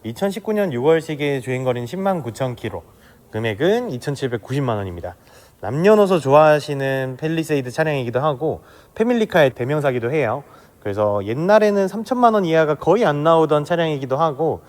2019년 6월식의 주행거리는 109,000km, 금액은 2,790만원입니다. 남녀노소 좋아하시는 팰리세이드 차량이기도 하고 패밀리카의 대명사기도 해요. 그래서 옛날에는 3천만원 이하가 거의 안 나오던 차량이기도 하고,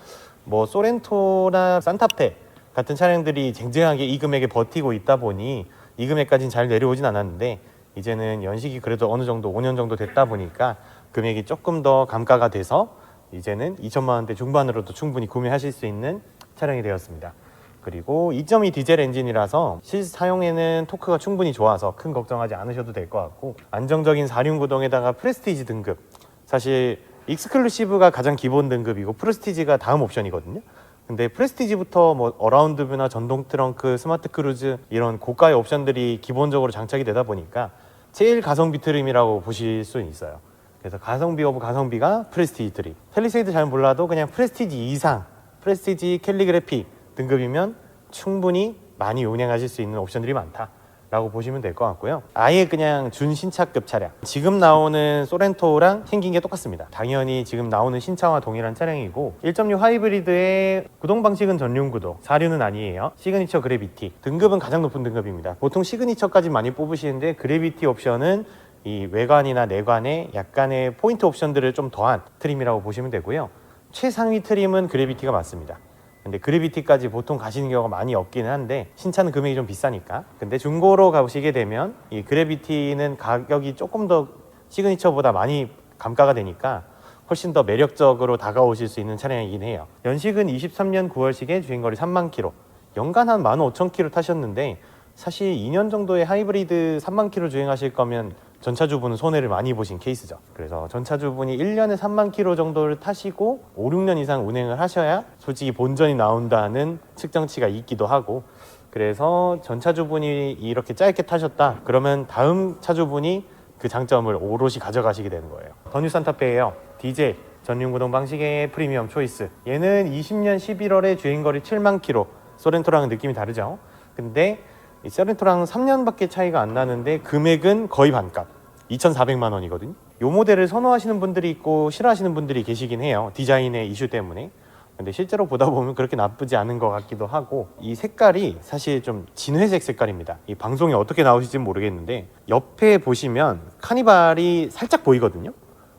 뭐 소렌토나 산타페 같은 차량들이 쟁쟁하게 이 금액에 버티고 있다 보니 이 금액까지는 잘 내려오진 않았는데, 이제는 연식이 그래도 어느 정도 5년 정도 됐다 보니까 금액이 조금 더 감가가 돼서 이제는 2천만원대 중반으로도 충분히 구매하실 수 있는 차량이 되었습니다. 그리고 2.2 디젤 엔진이라서 실사용에는 토크가 충분히 좋아서 큰 걱정하지 않으셔도 될 것 같고, 안정적인 4륜구동에다가 프레스티지 등급, 사실 익스클루시브가 가장 기본 등급이고 프레스티지가 다음 옵션이거든요. 근데 프레스티지부터 뭐 어라운드 뷰나 전동 트렁크, 스마트 크루즈 이런 고가의 옵션들이 기본적으로 장착이 되다 보니까 제일 가성비 트림이라고 보실 수 있어요. 그래서 가성비 오브 가성비가 프레스티지 트림. 팰리세이드 잘 몰라도 그냥 프레스티지 이상, 프레스티지 캘리그래피 등급이면 충분히 많이 운행하실 수 있는 옵션들이 많다라고 보시면 될 것 같고요. 아예 그냥 준신차급 차량, 지금 나오는 소렌토랑 생긴 게 똑같습니다. 당연히 지금 나오는 신차와 동일한 차량이고 1.6 하이브리드의 구동 방식은 전륜구동, 4륜은 아니에요. 시그니처 그래비티, 등급은 가장 높은 등급입니다. 보통 시그니처까지 많이 뽑으시는데 그래비티 옵션은 이 외관이나 내관에 약간의 포인트 옵션들을 좀 더한 트림이라고 보시면 되고요. 최상위 트림은 그래비티가 맞습니다. 근데 그래비티까지 보통 가시는 경우가 많이 없기는 한데 신차는 금액이 좀 비싸니까. 근데 중고로 가시게 되면 이 그래비티는 가격이 조금 더 시그니처보다 많이 감가가 되니까 훨씬 더 매력적으로 다가오실 수 있는 차량이긴 해요. 연식은 23년 9월식에 주행거리 3만 km, 연간 한 15,000km 타셨는데, 사실 2년 정도의 하이브리드 3만 km 주행하실 거면 전차주분은 손해를 많이 보신 케이스죠. 그래서 전차주분이 1년에 3만 km 정도를 타시고 5, 6년 이상 운행을 하셔야 솔직히 본전이 나온다는 측정치가 있기도 하고, 그래서 전차주분이 이렇게 짧게 타셨다 그러면 다음 차주분이 그 장점을 오롯이 가져가시게 되는 거예요. 더 뉴 산타페예요. 디젤 전륜구동 방식의 프리미엄 초이스. 얘는 20년 11월에 주행거리 7만 km, 소렌토랑은 느낌이 다르죠. 근데 이 소렌토랑 3년밖에 차이가 안 나는데 금액은 거의 반값, 2,400만 원이거든요. 이 모델을 선호하시는 분들이 있고 싫어하시는 분들이 계시긴 해요. 디자인의 이슈 때문에. 근데 실제로 보다 보면 그렇게 나쁘지 않은 것 같기도 하고, 이 색깔이 사실 좀 진회색 색깔입니다. 이 방송이 어떻게 나오실지 모르겠는데 옆에 보시면 카니발이 살짝 보이거든요.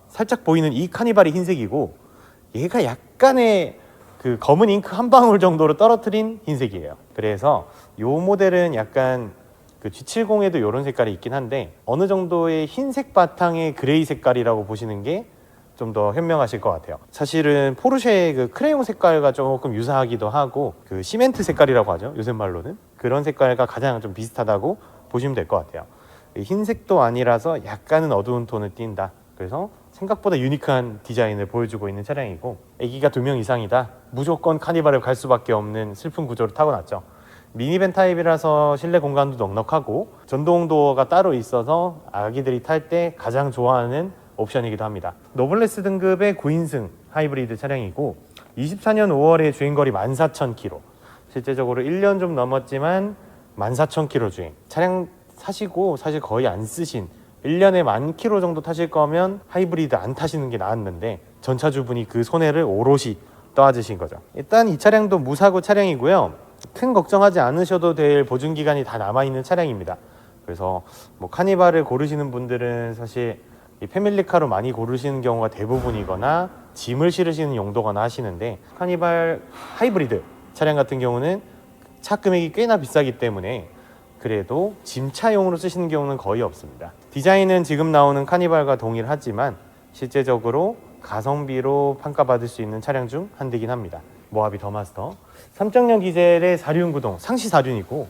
살짝 보이는 이 카니발이 흰색이고, 얘가 약간의 그 검은 잉크 한 방울 정도로 떨어뜨린 흰색이에요. 그래서 이 모델은 약간 그 G70에도 이런 색깔이 있긴 한데 어느 정도의 흰색 바탕의 그레이 색깔이라고 보시는 게 좀 더 현명하실 것 같아요. 사실은 포르쉐의 그 크레용 색깔과 조금 유사하기도 하고, 그 시멘트 색깔이라고 하죠, 요새 말로는. 그런 색깔과 가장 좀 비슷하다고 보시면 될 것 같아요. 흰색도 아니라서 약간은 어두운 톤을 띈다. 그래서 생각보다 유니크한 디자인을 보여주고 있는 차량이고, 애기가 2명 이상이다, 무조건 카니발을 갈 수밖에 없는 슬픈 구조를 타고났죠. 미니밴 타입이라서 실내 공간도 넉넉하고 전동 도어가 따로 있어서 아기들이 탈 때 가장 좋아하는 옵션이기도 합니다. 노블레스 등급의 9인승 하이브리드 차량이고 24년 5월에 주행거리 14,000km, 실제적으로 1년 좀 넘었지만 14,000km 주행. 차량 사시고 사실 거의 안 쓰신, 1년에 10,000km 정도 타실 거면 하이브리드 안 타시는 게 나았는데 전차주분이 그 손해를 오롯이 떠안으신 거죠. 일단 이 차량도 무사고 차량이고요. 큰 걱정하지 않으셔도 될 보증기간이 다 남아있는 차량입니다. 그래서 뭐 카니발을 고르시는 분들은 사실 이 패밀리카로 많이 고르시는 경우가 대부분이거나 짐을 실으시는 용도거나 하시는데, 카니발 하이브리드 차량 같은 경우는 차 금액이 꽤나 비싸기 때문에 그래도 짐차용으로 쓰시는 경우는 거의 없습니다. 디자인은 지금 나오는 카니발과 동일하지만 실제적으로 가성비로 평가받을 수 있는 차량 중 한 대긴 합니다. 모하비 더 마스터 3.0 디젤의 4륜 구동, 상시 4륜이고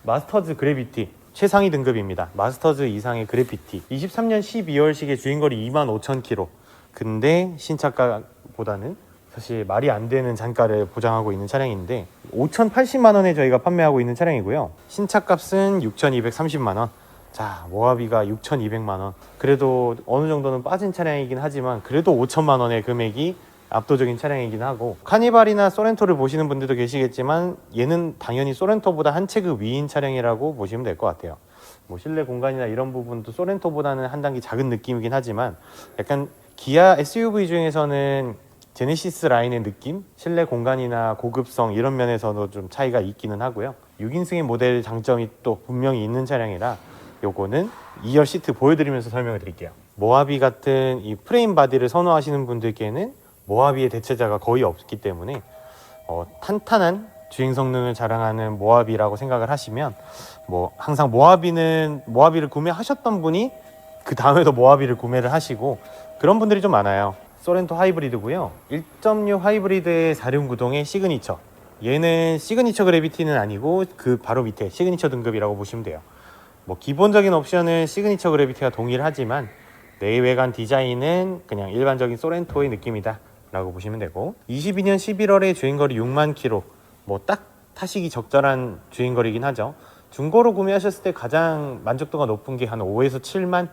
마스터즈 그래비티 최상위 등급입니다. 마스터즈 이상의 그래비티. 23년 12월식의 주행거리 25,000km. 근데 신차가보다는 사실 말이 안 되는 잔가를 보장하고 있는 차량인데 5,080만 원에 저희가 판매하고 있는 차량이고요. 신차값은 6,230만 원. 자, 모하비가 6,200만 원. 그래도 어느 정도는 빠진 차량이긴 하지만 그래도 5천만 원의 금액이 압도적인 차량이긴 하고, 카니발이나 소렌토를 보시는 분들도 계시겠지만 얘는 당연히 소렌토보다 한 체급 위인 차량이라고 보시면 될 것 같아요. 뭐 실내 공간이나 이런 부분도 소렌토보다는 한 단계 작은 느낌이긴 하지만 약간 기아 SUV 중에서는 제네시스 라인의 느낌, 실내 공간이나 고급성 이런 면에서도 좀 차이가 있기는 하고요. 6인승의 모델 장점이 또 분명히 있는 차량이라 요거는 2열 시트 보여드리면서 설명을 드릴게요. 모하비 같은 이 프레임 바디를 선호하시는 분들께는 모하비의 대체자가 거의 없기 때문에 탄탄한 주행 성능을 자랑하는 모하비라고 생각을 하시면 뭐 항상 모하비를 구매하셨던 분이 그 다음에도 모하비를 구매를 하시고 그런 분들이 좀 많아요. 소렌토 하이브리드고요. 1.6 하이브리드의 4륜구동의 시그니처. 얘는 시그니처 그래비티는 아니고 그 바로 밑에 시그니처 등급이라고 보시면 돼요. 뭐 기본적인 옵션은 시그니처 그래비티가 동일하지만 내외관 디자인은 그냥 일반적인 소렌토의 느낌이다 라고 보시면 되고 22년 11월에 주행거리 6만 킬로 뭐 딱 타시기 적절한 주행거리긴 하죠. 중고로 구매하셨을 때 가장 만족도가 높은 게 한 5에서 7만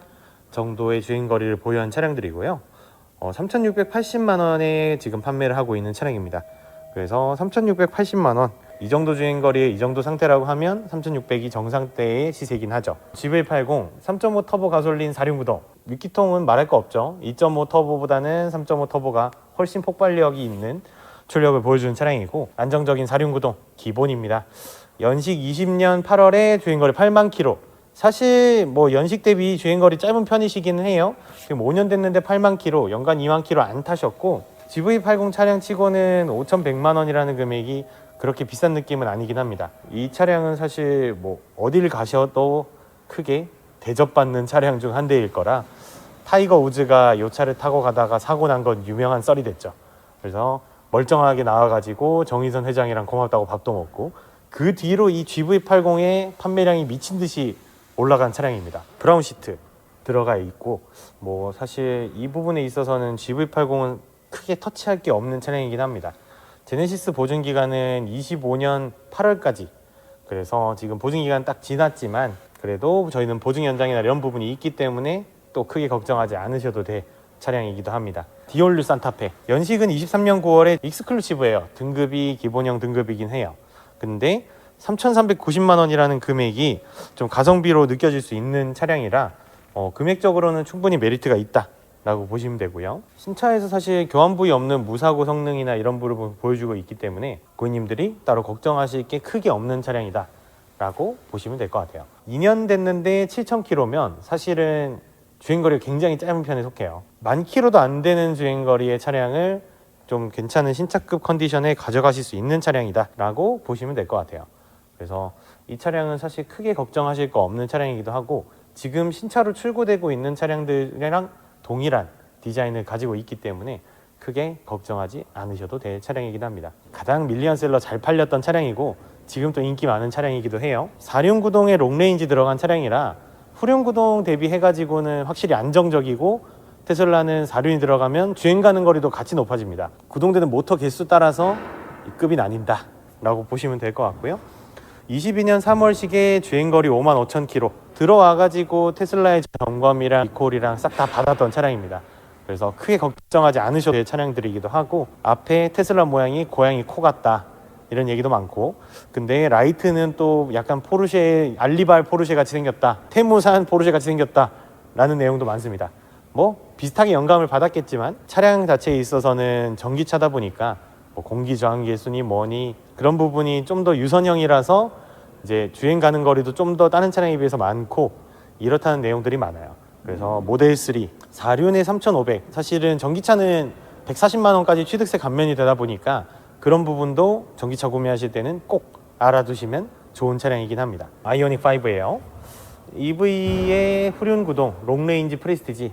정도의 주행거리를 보유한 차량들이고요. 3,680만 원에 지금 판매를 하고 있는 차량입니다. 그래서 3,680만 원 이 정도 주행거리에 이 정도 상태라고 하면 3,600이 정상대의 시세이긴 하죠. GV80 3.5 터보 가솔린 4륜구동 6기통은 말할 거 없죠. 2.5 터보보다는 3.5 터보가 훨씬 폭발력이 있는 출력을 보여주는 차량이고 안정적인 4륜구동 기본입니다. 연식 20년 8월에 주행거리 8만 킬로. 사실 뭐 연식 대비 주행거리 짧은 편이시기는 해요. 지금 5년 됐는데 8만 킬로, 연간 2만 킬로 안 타셨고 GV80 차량 치고는 5,100만 원이라는 금액이 그렇게 비싼 느낌은 아니긴 합니다. 이 차량은 사실 뭐 어딜 가셔도 크게 대접받는 차량 중 한 대일 거라 타이거 우즈가 이 차를 타고 가다가 사고 난 건 유명한 썰이 됐죠. 그래서 멀쩡하게 나와가지고 정의선 회장이랑 고맙다고 밥도 먹고 그 뒤로 이 GV80의 판매량이 미친 듯이 올라간 차량입니다. 브라운 시트 들어가 있고 뭐 사실 이 부분에 있어서는 GV80은 크게 터치할 게 없는 차량이긴 합니다. 제네시스 보증기간은 25년 8월까지 그래서 지금 보증기간 딱 지났지만 그래도 저희는 보증 연장이나 이런 부분이 있기 때문에 또 크게 걱정하지 않으셔도 될 차량이기도 합니다. 디올류 산타페 연식은 23년 9월에 익스클루시브예요. 등급이 기본형 등급이긴 해요. 근데 3,390만 원이라는 금액이 좀 가성비로 느껴질 수 있는 차량이라 금액적으로는 충분히 메리트가 있다 라고 보시면 되고요. 신차에서 사실 교환 부위 없는 무사고 성능이나 이런 부분을 보여주고 있기 때문에 고객님들이 따로 걱정하실 게 크게 없는 차량이다 라고 보시면 될 것 같아요. 2년 됐는데 7,000km면 사실은 주행거리가 굉장히 짧은 편에 속해요. 10,000km도 안 되는 주행거리의 차량을 좀 괜찮은 신차급 컨디션에 가져가실 수 있는 차량이다 라고 보시면 될 것 같아요. 그래서 이 차량은 사실 크게 걱정하실 거 없는 차량이기도 하고 지금 신차로 출고되고 있는 차량들이랑 동일한 디자인을 가지고 있기 때문에 크게 걱정하지 않으셔도 될 차량이긴 합니다. 가장 밀리언셀러 잘 팔렸던 차량이고 지금 또 인기 많은 차량이기도 해요. 4륜구동에 롱레인지 들어간 차량이라 후륜구동 대비해가지고는 확실히 안정적이고 테슬라는 4륜이 들어가면 주행 가는 거리도 같이 높아집니다. 구동되는 모터 개수 따라서 이 급이 나뉜다 라고 보시면 될 것 같고요. 22년 3월식에 주행거리 55,000km 들어와가지고 테슬라의 점검이랑 리콜이랑 싹 다 받았던 차량입니다. 그래서 크게 걱정하지 않으셔도 될 차량들이기도 하고 앞에 테슬라 모양이 고양이 코 같다 이런 얘기도 많고 근데 라이트는 또 약간 포르쉐 알리발 포르쉐 같이 생겼다 테무산 포르쉐 같이 생겼다 라는 내용도 많습니다. 뭐 비슷하게 영감을 받았겠지만 차량 자체에 있어서는 전기차다 보니까 뭐 공기 저항 개수니 뭐니 그런 부분이 좀 더 유선형이라서 이제 주행 가는 거리도 좀 더 다른 차량에 비해서 많고 이렇다는 내용들이 많아요. 그래서 모델 3 4륜에 3,500 사실은 전기차는 140만 원까지 취득세 감면이 되다 보니까 그런 부분도 전기차 구매하실 때는 꼭 알아두시면 좋은 차량이긴 합니다. 아이오닉 5예요. EV의 후륜구동 롱레인지 프레스티지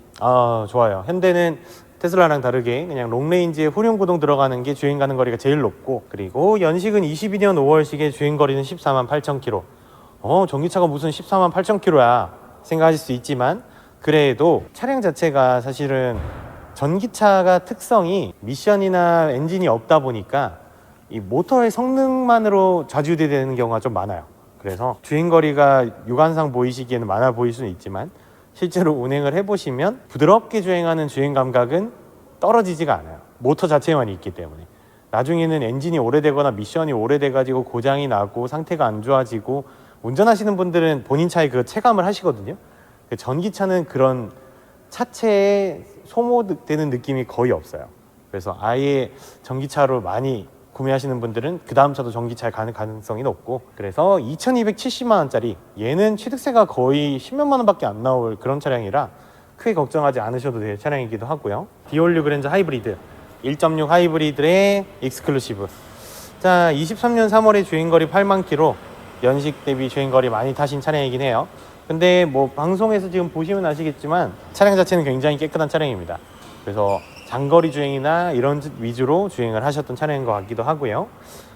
좋아요. 현대는 테슬라랑 다르게 그냥 롱레인지에 후륜구동 들어가는 게 주행 가는 거리가 제일 높고 그리고 연식은 22년 5월식에 주행거리는 14만 8,000km 전기차가 무슨 14만 8,000km야 생각하실 수 있지만 그래도 차량 자체가 사실은 전기차가 특성이 미션이나 엔진이 없다 보니까 이 모터의 성능만으로 좌지우지되는 경우가 좀 많아요. 그래서 주행거리가 육안상 보이시기에는 많아 보일 수는 있지만 실제로 운행을 해보시면 부드럽게 주행하는 주행 감각은 떨어지지가 않아요. 모터 자체만 있기 때문에. 나중에는 엔진이 오래되거나 미션이 오래돼가지고 고장이 나고 상태가 안 좋아지고 운전하시는 분들은 본인 차에 그 체감을 하시거든요. 전기차는 그런 차체에 소모되는 느낌이 거의 없어요. 그래서 아예 전기차로 많이 구매하시는 분들은 그 다음 차도 전기차에 가는 가능성이 높고, 그래서 2270만 원짜리, 얘는 취득세가 거의 10몇만 원밖에 안 나올 그런 차량이라 크게 걱정하지 않으셔도 될 차량이기도 하고요. 디올류 그랜저 하이브리드 1.6 하이브리드의 익스클루시브. 자, 23년 3월에 주행거리 8만 킬로, 연식 대비 주행거리 많이 타신 차량이긴 해요. 근데 뭐 방송에서 지금 보시면 아시겠지만 차량 자체는 굉장히 깨끗한 차량입니다. 그래서 장거리 주행이나 이런 위주로 주행을 하셨던 차량인 것 같기도 하고요.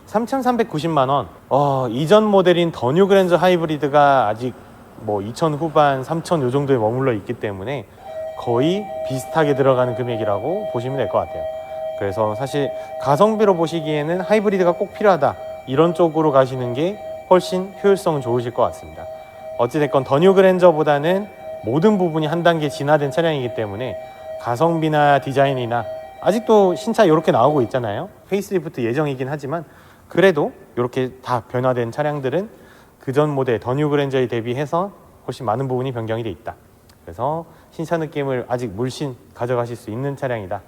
3,390만 원. 이전 모델인 더 뉴 그랜저 하이브리드가 아직 뭐 2,000 후반, 3,000 요 정도에 머물러 있기 때문에 거의 비슷하게 들어가는 금액이라고 보시면 될 것 같아요. 그래서 사실 가성비로 보시기에는 하이브리드가 꼭 필요하다, 이런 쪽으로 가시는 게 훨씬 효율성은 좋으실 것 같습니다. 어찌됐건 더 뉴 그랜저보다는 모든 부분이 한 단계 진화된 차량이기 때문에 가성비나 디자인이나, 아직도 신차 이렇게 나오고 있잖아요. 페이스리프트 예정이긴 하지만 그래도 이렇게 다 변화된 차량들은 그전 모델 더 뉴 그랜저에 대비해서 훨씬 많은 부분이 변경이 돼 있다. 그래서 신차 느낌을 아직 물씬 가져가실 수 있는 차량이다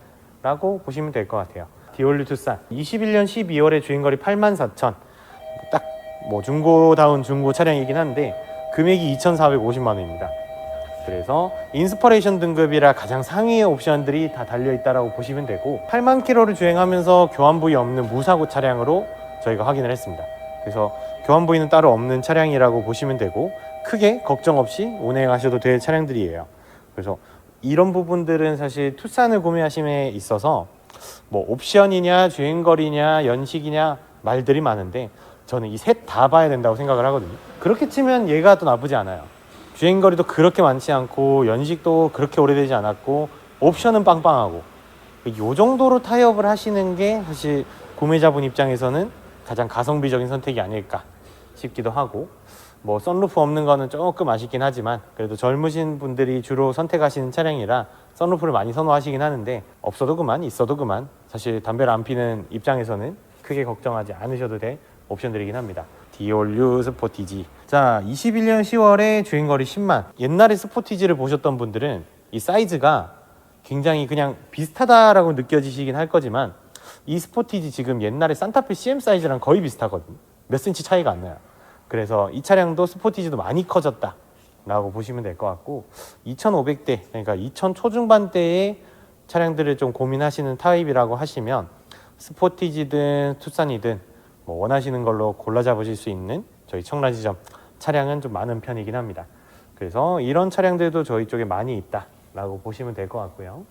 라고 보시면 될 것 같아요. 디올류 투싼 21년 12월에 주행거리 84,000, 딱 뭐 중고다운 중고 차량이긴 한데 금액이 2,450만 원입니다. 그래서 인스퍼레이션 등급이라 가장 상위의 옵션들이 다 달려있다라고 보시면 되고, 8만 킬로를 주행하면서 교환 부위 없는 무사고 차량으로 저희가 확인을 했습니다. 그래서 교환 부위는 따로 없는 차량이라고 보시면 되고, 크게 걱정 없이 운행하셔도 될 차량들이에요. 그래서 이런 부분들은 사실 투싼을 구매하심에 있어서 뭐 옵션이냐 주행거리냐 연식이냐 말들이 많은데, 저는 이 셋 다 봐야 된다고 생각을 하거든요. 그렇게 치면 얘가 또 나쁘지 않아요. 주행거리도 그렇게 많지 않고 연식도 그렇게 오래되지 않았고 옵션은 빵빵하고, 이 정도로 타협을 하시는 게 사실 구매자분 입장에서는 가장 가성비적인 선택이 아닐까 싶기도 하고, 뭐 썬루프 없는 거는 조금 아쉽긴 하지만 그래도 젊으신 분들이 주로 선택하시는 차량이라 썬루프를 많이 선호하시긴 하는데, 없어도 그만 있어도 그만, 사실 담배를 안 피는 입장에서는 크게 걱정하지 않으셔도 될 옵션들이긴 합니다. 디올류 스포티지. 자, 21년 10월에 주행거리 10만. 옛날에 스포티지를 보셨던 분들은 이 사이즈가 굉장히 그냥 비슷하다라고 느껴지시긴 할 거지만, 이 스포티지 지금 옛날에 산타페 CM 사이즈랑 거의 비슷하거든요. 몇 센치 차이가 안 나요. 그래서 이 차량도 스포티지도 많이 커졌다 라고 보시면 될 것 같고, 2,500대, 그러니까 2,000 초중반대의 차량들을 좀 고민하시는 타입이라고 하시면 스포티지든 투싼이든 뭐 원하시는 걸로 골라 잡으실 수 있는 저희 청라지점 차량은 좀 많은 편이긴 합니다. 그래서 이런 차량들도 저희 쪽에 많이 있다 라고 보시면 될 것 같고요.